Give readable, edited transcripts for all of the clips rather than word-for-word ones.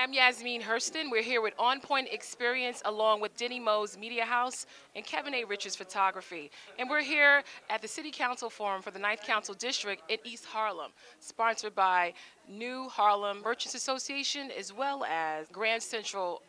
I'm Yasmin Hurston. We're here with On Point Experience along with Denny Moe's Media House and Kevin A. Richards Photography. And we're here at the City Council Forum for the Ninth Council District in East Harlem, sponsored by New Harlem Merchants Association as well as Grand Central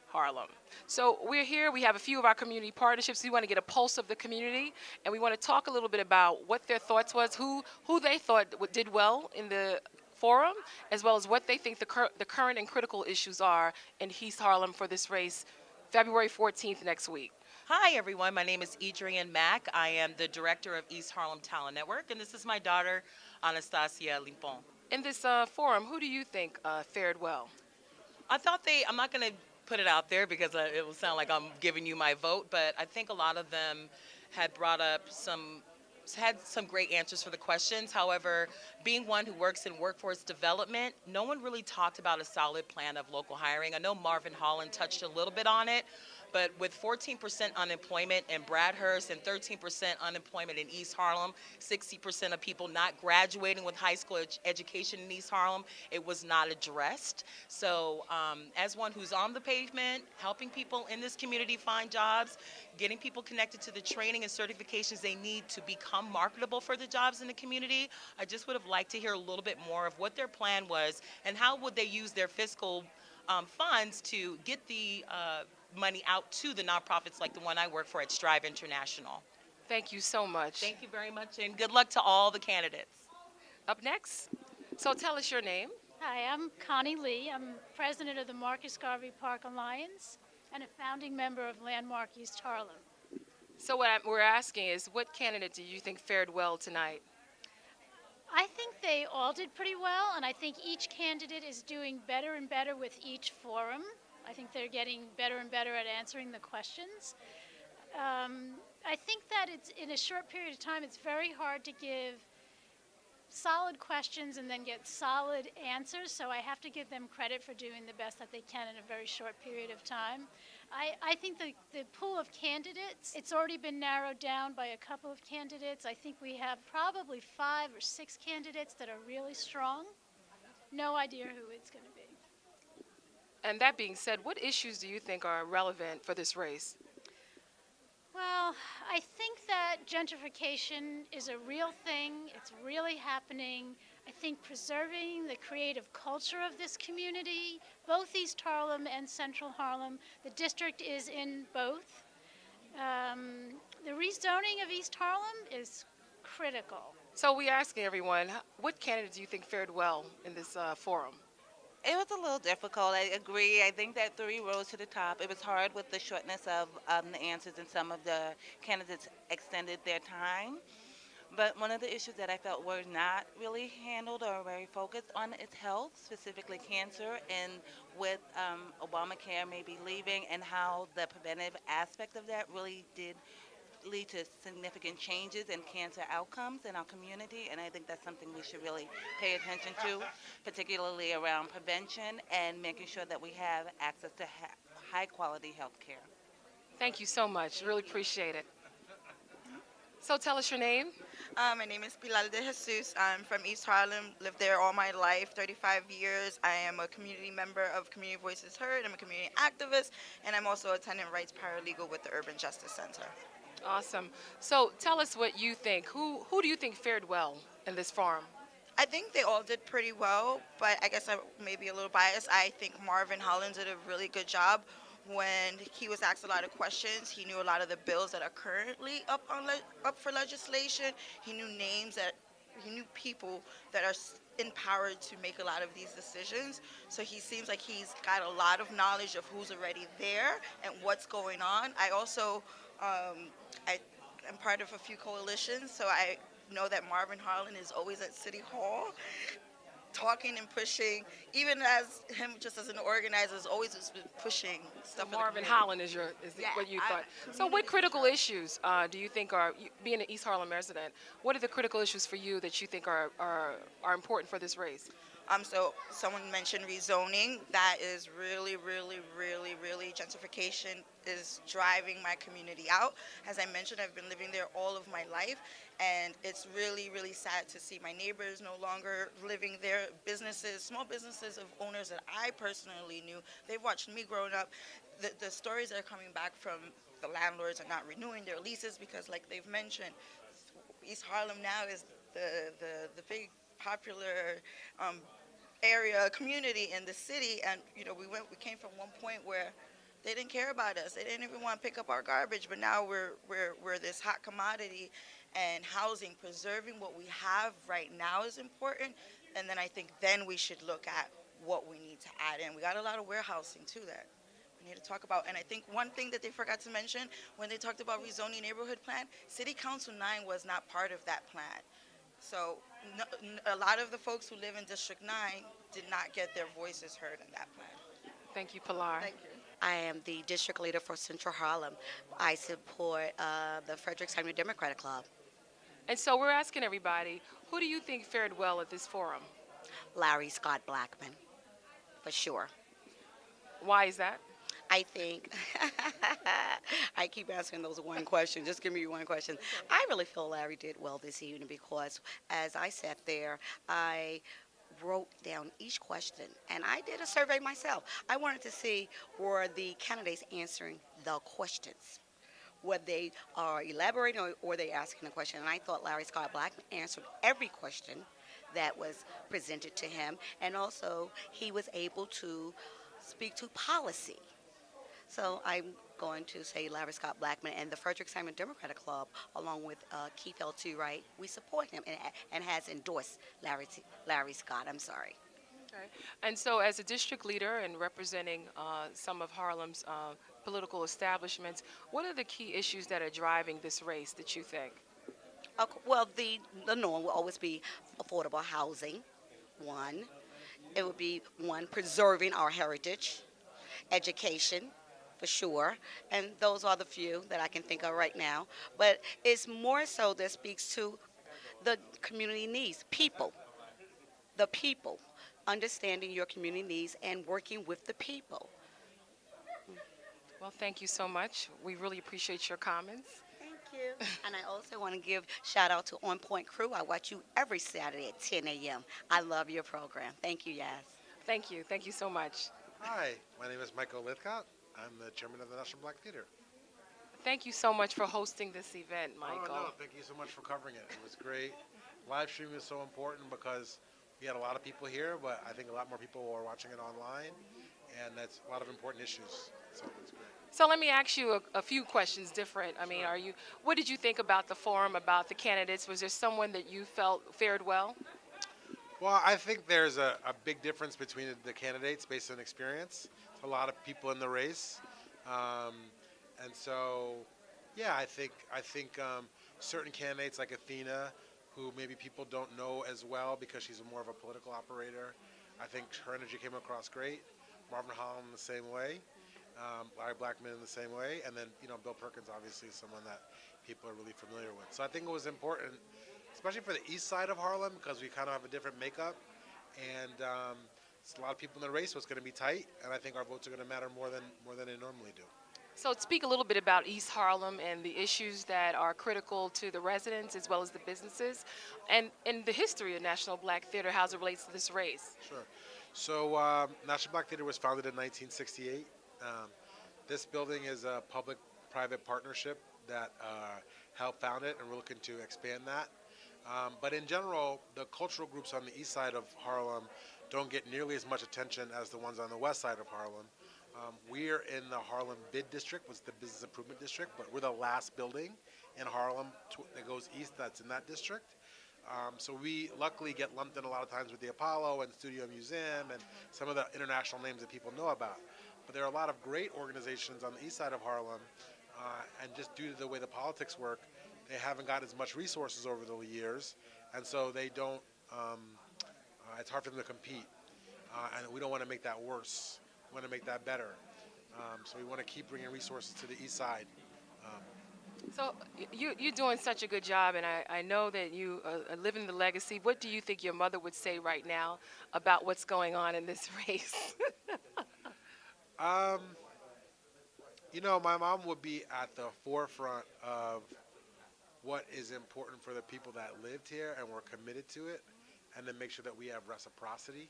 Harlem. So we're here, we have a few of our community partnerships. We want to get a pulse of the community, and we want to talk a little bit about what their thoughts was, who they thought did well in the forum, as well as what they think the current and critical issues are in East Harlem for this race, February 14th next week. Hi, everyone. My name is Adriane Mack. I am the director of East Harlem Talent Network, and this is my daughter, Anastasia Limpon. In this forum, who do you think fared well? I'm not going to put it out there because it will sound like I'm giving you my vote, but I think a lot of them had had some great answers for the questions. However, being one who works in workforce development, no one really talked about a solid plan of local hiring. I know Marvin Holland touched a little bit on it, but with 14% unemployment in Bradhurst and 13% unemployment in East Harlem, 60% of people not graduating with high school education in East Harlem, it was not addressed. So as one who's on the pavement, helping people in this community find jobs, getting people connected to the training and certifications they need to become marketable for the jobs in the community, I just would have liked to hear a little bit more of what their plan was and how would they use their fiscal funds to get the money out to the nonprofits like the one I work for at Strive International. Thank you so much. Thank you very much, and good luck to all the candidates. Up next, so tell us your name. Hi, I'm Connie Lee. I'm president of the Marcus Garvey Park Alliance and a founding member of Landmark East Harlem. So what we're asking is, what candidate do you think fared well tonight? I think they all did pretty well, and I think each candidate is doing better and better with each forum. I think they're getting better and better at answering the questions. I think that it's in a short period of time, it's very hard to give solid questions and then get solid answers, so I have to give them credit for doing the best that they can in a very short period of time. I think the pool of candidates, it's already been narrowed down by a couple of candidates. I think we have probably 5 or 6 candidates that are really strong. No idea who it's going to be. And that being said, what issues do you think are relevant for this race? Well, I think that gentrification is a real thing. It's really happening. I think preserving the creative culture of this community, both East Harlem and Central Harlem, the district is in both. The rezoning of East Harlem is critical. So we're asking everyone, what candidate do you think fared well in this forum? It was a little difficult. I agree. I think that 3 rows to the top, it was hard with the shortness of the answers, and some of the candidates extended their time. But one of the issues that I felt were not really handled or very focused on is health, specifically cancer, and with Obamacare maybe leaving, and how the preventive aspect of that really did lead to significant changes in cancer outcomes in our community, and I think that's something we should really pay attention to, particularly around prevention and making sure that we have access to high quality health care. Thank you so much. Really appreciate it. So tell us your name. My name is Pilar de Jesus. I'm from East Harlem, lived there all my life, 35 years. I am a community member of Community Voices Heard. I'm a community activist, and I'm also a tenant rights paralegal with the Urban Justice Center. Awesome. So tell us what you think. Who do you think fared well in this forum? I think they all did pretty well, but I guess I may be a little biased. I think Marvin Holland did a really good job. When he was asked a lot of questions, he knew a lot of the bills that are currently up for legislation. He knew he knew people that are empowered to make a lot of these decisions. So he seems like he's got a lot of knowledge of who's already there and what's going on. I also I'm part of a few coalitions, so I know that Marvin Holland is always at City Hall talking and pushing, even as him just as an organizer is always just been pushing stuff. So Marvin Holland is what you thought. So what critical issues do you think are, being an East Harlem resident, what are the critical issues for you that you think are important for this race? So someone mentioned rezoning. That is really, really, really, really gentrification is driving my community out. As I mentioned, I've been living there all of my life, and it's really, really sad to see my neighbors no longer living there. Businesses, small businesses of owners that I personally knew, they've watched me growing up. The stories that are coming back from the landlords are not renewing their leases because, like they've mentioned, East Harlem now is the big popular area community in the city, and we came from one point where they didn't care about us. They didn't even want to pick up our garbage, but now we're this hot commodity, and housing, preserving what we have right now is important. And then I think then we should look at what we need to add in. We got a lot of warehousing too that we need to talk about. And I think one thing that they forgot to mention when they talked about rezoning neighborhood plan, City Council 9 was not part of that plan. So a lot of the folks who live in District 9 did not get their voices heard in that plan. Thank you, Pilar. Thank you. I am the district leader for Central Harlem. I support the Frederick-Samuel Democratic Club. And so we're asking everybody, who do you think fared well at this forum? Larry Scott Blackman, for sure. Why is that? I think, I keep asking those one question. Just give me one question. I really feel Larry did well this evening because as I sat there, I wrote down each question, and I did a survey myself. I wanted to see were the candidates answering the questions, whether they are elaborating or they asking a question. And I thought Larry Scott Blackman answered every question that was presented to him, and also he was able to speak to policy. So I'm going to say Larry Scott Blackman and the Frederick-Samuel Democratic Club, along with Keith L. Wright, we support him and has endorsed Larry Scott. I'm sorry. Okay. And so as a district leader and representing some of Harlem's political establishments, what are the key issues that are driving this race that you think? Well, the norm will always be affordable housing, one. It would be, one, preserving our heritage, education, for sure, and those are the few that I can think of right now. But it's more so that speaks to the community needs, the people, understanding your community needs and working with the people. Well, thank you so much. We really appreciate your comments. Thank you. And I also want to give shout out to On Point Crew. I watch you every Saturday at 10 a.m. I love your program. Thank you, Yas. Thank you. Thank you so much. Hi, my name is Michael Lythcott. I'm the chairman of the National Black Theater. Thank you so much for hosting this event, Michael. Oh, no, thank you so much for covering it. It was great. Live streaming is so important because we had a lot of people here, but I think a lot more people are watching it online, and that's a lot of important issues. So it's great. So let me ask you a few questions different. I mean, what did you think about the forum, about the candidates? Was there someone that you felt fared well? Well, I think there's a big difference between the candidates based on experience. A lot of people in the race, and so, yeah, I think certain candidates like Athena, who maybe people don't know as well because she's more of a political operator, I think her energy came across great. Marvin Holland the same way, Larry Blackman in the same way, and then Bill Perkins obviously is someone that people are really familiar with. So I think it was important, especially for the east side of Harlem, because we kind of have a different makeup, and it's a lot of people in the race, so it's going to be tight, and I think our votes are going to matter more than they normally do. So speak a little bit about East Harlem and the issues that are critical to the residents as well as the businesses, and the history of National Black Theater, how it relates to this race. Sure. So National Black Theater was founded in 1968. This building is a public-private partnership that helped found it, and we're looking to expand that. But in general, the cultural groups on the east side of Harlem don't get nearly as much attention as the ones on the west side of Harlem. We're in the Harlem Bid District, which is the Business Improvement District, but we're the last building in Harlem that goes east that's in that district. So we luckily get lumped in a lot of times with the Apollo and Studio Museum and some of the international names that people know about. But there are a lot of great organizations on the east side of Harlem, and just due to the way the politics work, they haven't got as much resources over the years, and so they don't, it's hard for them to compete. And we don't want to make that worse. We want to make that better. So we want to keep bringing resources to the east side. So you're doing such a good job, and I know that you are living the legacy. What do you think your mother would say right now about what's going on in this race? Um, my mom would be at the forefront of what is important for the people that lived here and were committed to it, and then make sure that we have reciprocity.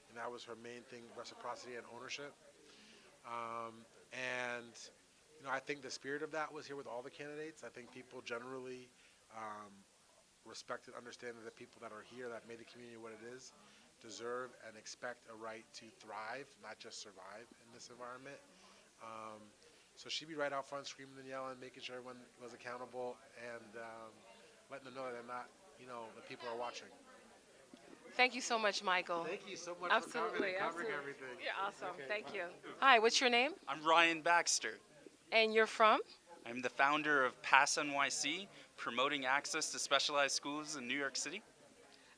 And that was her main thing, reciprocity and ownership. And I think the spirit of that was here with all the candidates. I think people generally respect and understand that the people that are here that made the community what it is deserve and expect a right to thrive, not just survive in this environment. So she'd be right out front screaming and yelling, making sure everyone was accountable, and letting them know that they're not, the people are watching. Thank you so much, Michael. Thank you so much Absolutely, for coming and covering absolutely. everything. You're awesome. Okay. Thank you. Hi, what's your name? I'm Ryan Baxter. And you're from? I'm the founder of PASSNYC, promoting access to specialized schools in New York City.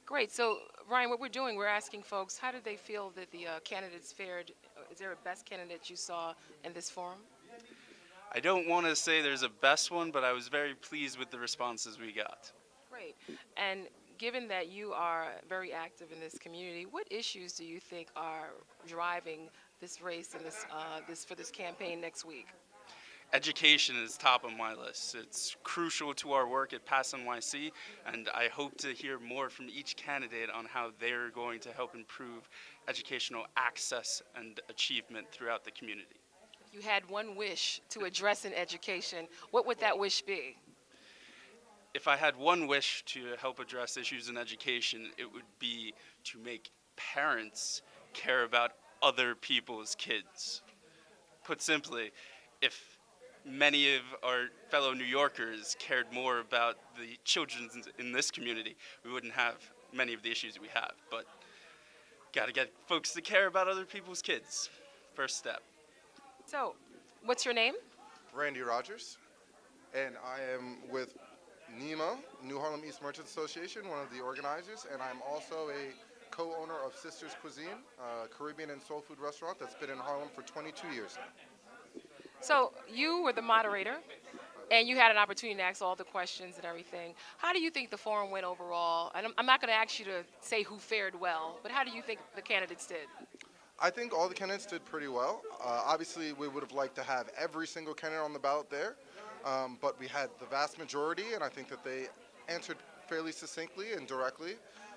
Great. So, Ryan, what we're doing, we're asking folks, how did they feel that the candidates fared? Is there a best candidate you saw in this forum? I don't want to say there's a best one, but I was very pleased with the responses we got. Great. And given that you are very active in this community, what issues do you think are driving this race and for this campaign next week? Education is top of my list. It's crucial to our work at PASSNYC, and I hope to hear more from each candidate on how they're going to help improve educational access and achievement throughout the community. If you had one wish to address in education, what would that wish be? If I had one wish to help address issues in education, it would be to make parents care about other people's kids. Put simply, if many of our fellow New Yorkers cared more about the children in this community, we wouldn't have many of the issues we have. But got to get folks to care about other people's kids. First step. So, what's your name? Randy Rogers, and I am with NHEMA, New Harlem East Merchants Association, one of the organizers, and I'm also a co-owner of Sisters Cuisine, a Caribbean and soul food restaurant that's been in Harlem for 22 years now. So you were the moderator, and you had an opportunity to ask all the questions and everything. How do you think the forum went overall? And I'm not going to ask you to say who fared well, but how do you think the candidates did? I think all the candidates did pretty well. Obviously, we would have liked to have every single candidate on the ballot there, but we had the vast majority, and I think that they answered fairly succinctly and directly,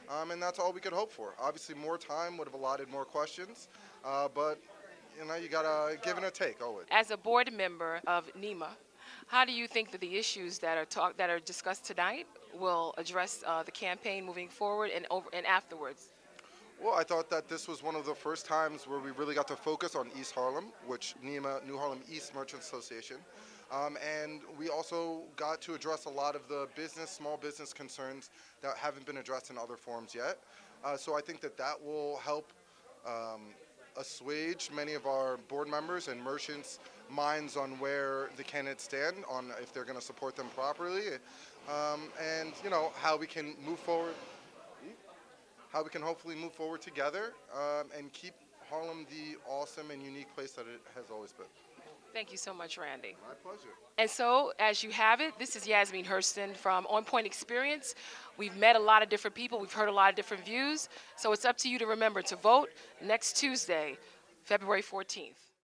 and that's all we could hope for. Obviously, more time would have allotted more questions, but you got to give and a take always. As a board member of NHEMA, how do you think that the issues that are discussed tonight will address the campaign moving forward and afterwards? Well, I thought that this was one of the first times where we really got to focus on East Harlem, which NHEMA, New Harlem East Merchants Association, and we also got to address a lot of the small business concerns that haven't been addressed in other forums yet. So I think that will help assuage many of our board members and merchants' minds on where the candidates stand, on if they're going to support them properly, and how we can move forward, how we can hopefully move forward together and keep Harlem the awesome and unique place that it has always been. Thank you so much, Randy. My pleasure. And so, as you have it, this is Yasmin Hurston from On Point Experience. We've met a lot of different people. We've heard a lot of different views. So it's up to you to remember to vote next Tuesday, February 14th.